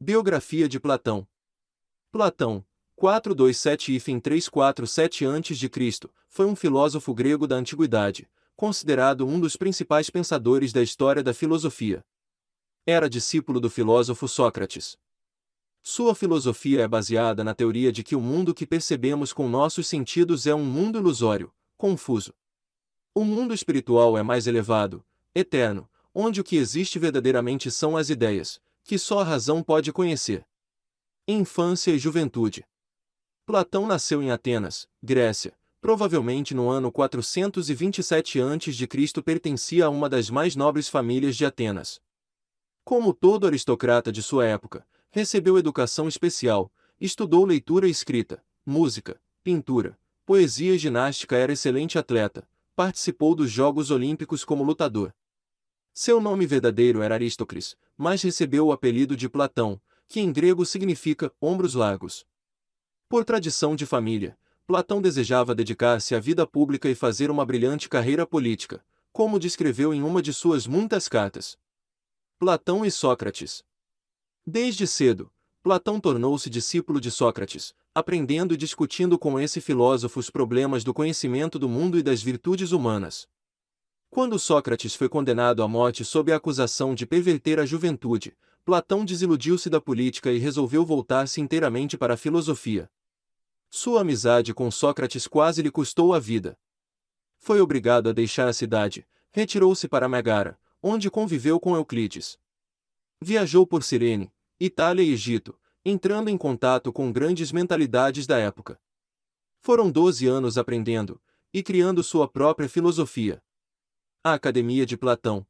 Biografia de Platão. Platão, 427-347 a.C., foi um filósofo grego da antiguidade, considerado um dos principais pensadores da história da filosofia. Era discípulo do filósofo Sócrates. Sua filosofia é baseada na teoria de que o mundo que percebemos com nossos sentidos é um mundo ilusório, confuso. O mundo espiritual é mais elevado, eterno, onde o que existe verdadeiramente são as ideias, que só a razão pode conhecer. Infância e juventude. Platão nasceu em Atenas, Grécia, provavelmente no ano 427 a.C. Pertencia a uma das mais nobres famílias de Atenas. Como todo aristocrata de sua época, recebeu educação especial, estudou leitura e escrita, música, pintura, poesia e ginástica. Era excelente atleta, participou dos Jogos Olímpicos como lutador. Seu nome verdadeiro era Aristócles, mas recebeu o apelido de Platão, que em grego significa ombros largos. Por tradição de família, Platão desejava dedicar-se à vida pública e fazer uma brilhante carreira política, como descreveu em uma de suas muitas cartas. Platão e Sócrates. Desde cedo, Platão tornou-se discípulo de Sócrates, aprendendo e discutindo com esse filósofo os problemas do conhecimento do mundo e das virtudes humanas. Quando Sócrates foi condenado à morte sob a acusação de perverter a juventude, Platão desiludiu-se da política e resolveu voltar-se inteiramente para a filosofia. Sua amizade com Sócrates quase lhe custou a vida. Foi obrigado a deixar a cidade, retirou-se para Megara, onde conviveu com Euclides. Viajou por Cirene, Itália e Egito, entrando em contato com grandes mentalidades da época. Foram 12 anos aprendendo e criando sua própria filosofia. A Academia de Platão.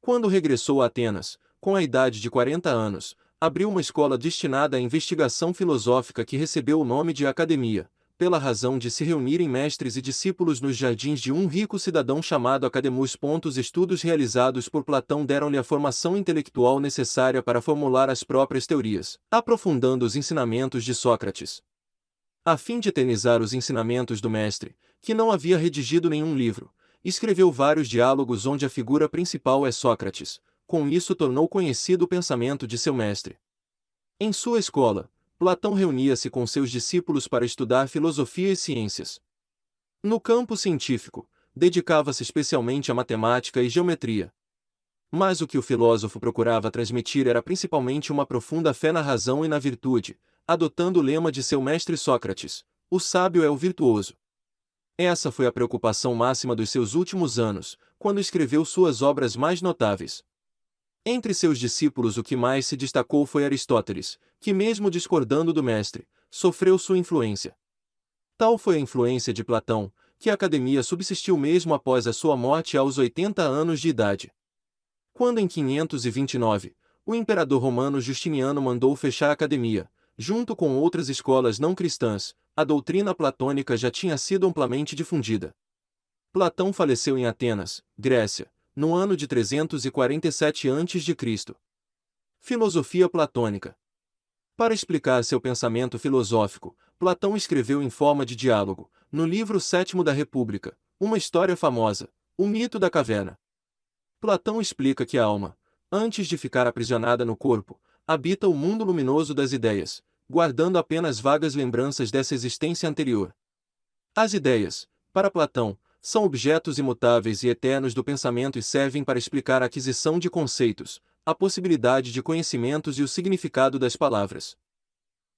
Quando regressou a Atenas, com a idade de 40 anos, abriu uma escola destinada à investigação filosófica que recebeu o nome de Academia, pela razão de se reunirem mestres e discípulos nos jardins de um rico cidadão chamado Academus. Os estudos realizados por Platão deram-lhe a formação intelectual necessária para formular as próprias teorias, aprofundando os ensinamentos de Sócrates. A fim de eternizar os ensinamentos do mestre, que não havia redigido nenhum livro, escreveu vários diálogos onde a figura principal é Sócrates. Com isso tornou conhecido o pensamento de seu mestre. Em sua escola, Platão reunia-se com seus discípulos para estudar filosofia e ciências. No campo científico, dedicava-se especialmente à matemática e geometria. Mas o que o filósofo procurava transmitir era principalmente uma profunda fé na razão e na virtude, adotando o lema de seu mestre Sócrates: o sábio é o virtuoso. Essa foi a preocupação máxima dos seus últimos anos, quando escreveu suas obras mais notáveis. Entre seus discípulos o que mais se destacou foi Aristóteles, que mesmo discordando do mestre, sofreu sua influência. Tal foi a influência de Platão, que a Academia subsistiu mesmo após a sua morte aos 80 anos de idade. Quando em 529, o imperador romano Justiniano mandou fechar a Academia, junto com outras escolas não cristãs, a doutrina platônica já tinha sido amplamente difundida. Platão faleceu em Atenas, Grécia, no ano de 347 a.C. Filosofia platônica. Para explicar seu pensamento filosófico, Platão escreveu em forma de diálogo, no livro 7º da República, uma história famosa, O Mito da Caverna. Platão explica que a alma, antes de ficar aprisionada no corpo, habita o mundo luminoso das ideias, guardando apenas vagas lembranças dessa existência anterior. As ideias, para Platão, são objetos imutáveis e eternos do pensamento e servem para explicar a aquisição de conceitos, a possibilidade de conhecimentos e o significado das palavras.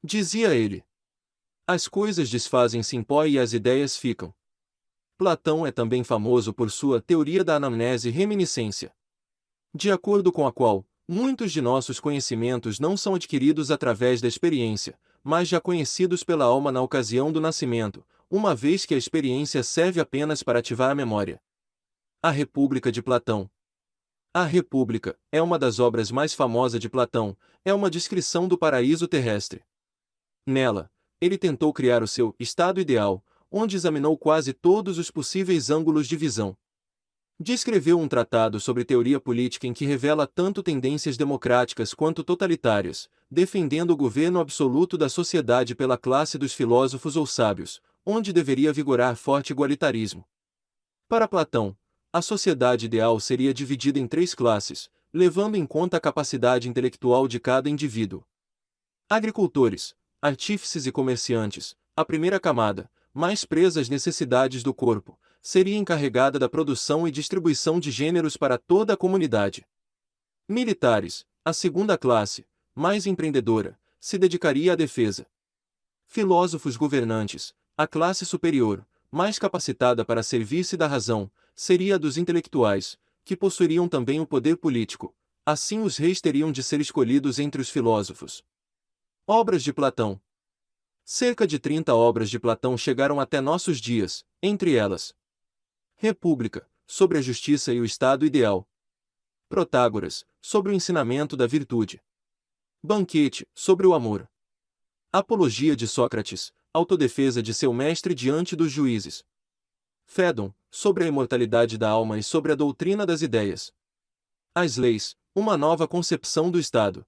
Dizia ele: as coisas desfazem-se em pó e as ideias ficam. Platão é também famoso por sua teoria da anamnese e reminiscência, de acordo com a qual, muitos de nossos conhecimentos não são adquiridos através da experiência, mas já conhecidos pela alma na ocasião do nascimento, uma vez que a experiência serve apenas para ativar a memória. A República de Platão. A República é uma das obras mais famosas de Platão, é uma descrição do paraíso terrestre. Nela, ele tentou criar o seu estado ideal, onde examinou quase todos os possíveis ângulos de visão. Descreveu um tratado sobre teoria política em que revela tanto tendências democráticas quanto totalitárias, defendendo o governo absoluto da sociedade pela classe dos filósofos ou sábios, onde deveria vigorar forte igualitarismo. Para Platão, a sociedade ideal seria dividida em 3 classes: levando em conta a capacidade intelectual de cada indivíduo. Agricultores, artífices e comerciantes, a primeira camada, mais presa às necessidades do corpo, seria encarregada da produção e distribuição de gêneros para toda a comunidade. Militares, a segunda classe, mais empreendedora, se dedicaria à defesa. Filósofos governantes, a classe superior, mais capacitada para servir-se da razão, seria a dos intelectuais, que possuiriam também o poder político. Assim os reis teriam de ser escolhidos entre os filósofos. Obras de Platão. Cerca de 30 obras de Platão chegaram até nossos dias, entre elas República, sobre a justiça e o Estado ideal. Protágoras, sobre o ensinamento da virtude. Banquete, sobre o amor. Apologia de Sócrates, autodefesa de seu mestre diante dos juízes. Fédon, sobre a imortalidade da alma e sobre a doutrina das ideias. As leis, uma nova concepção do Estado.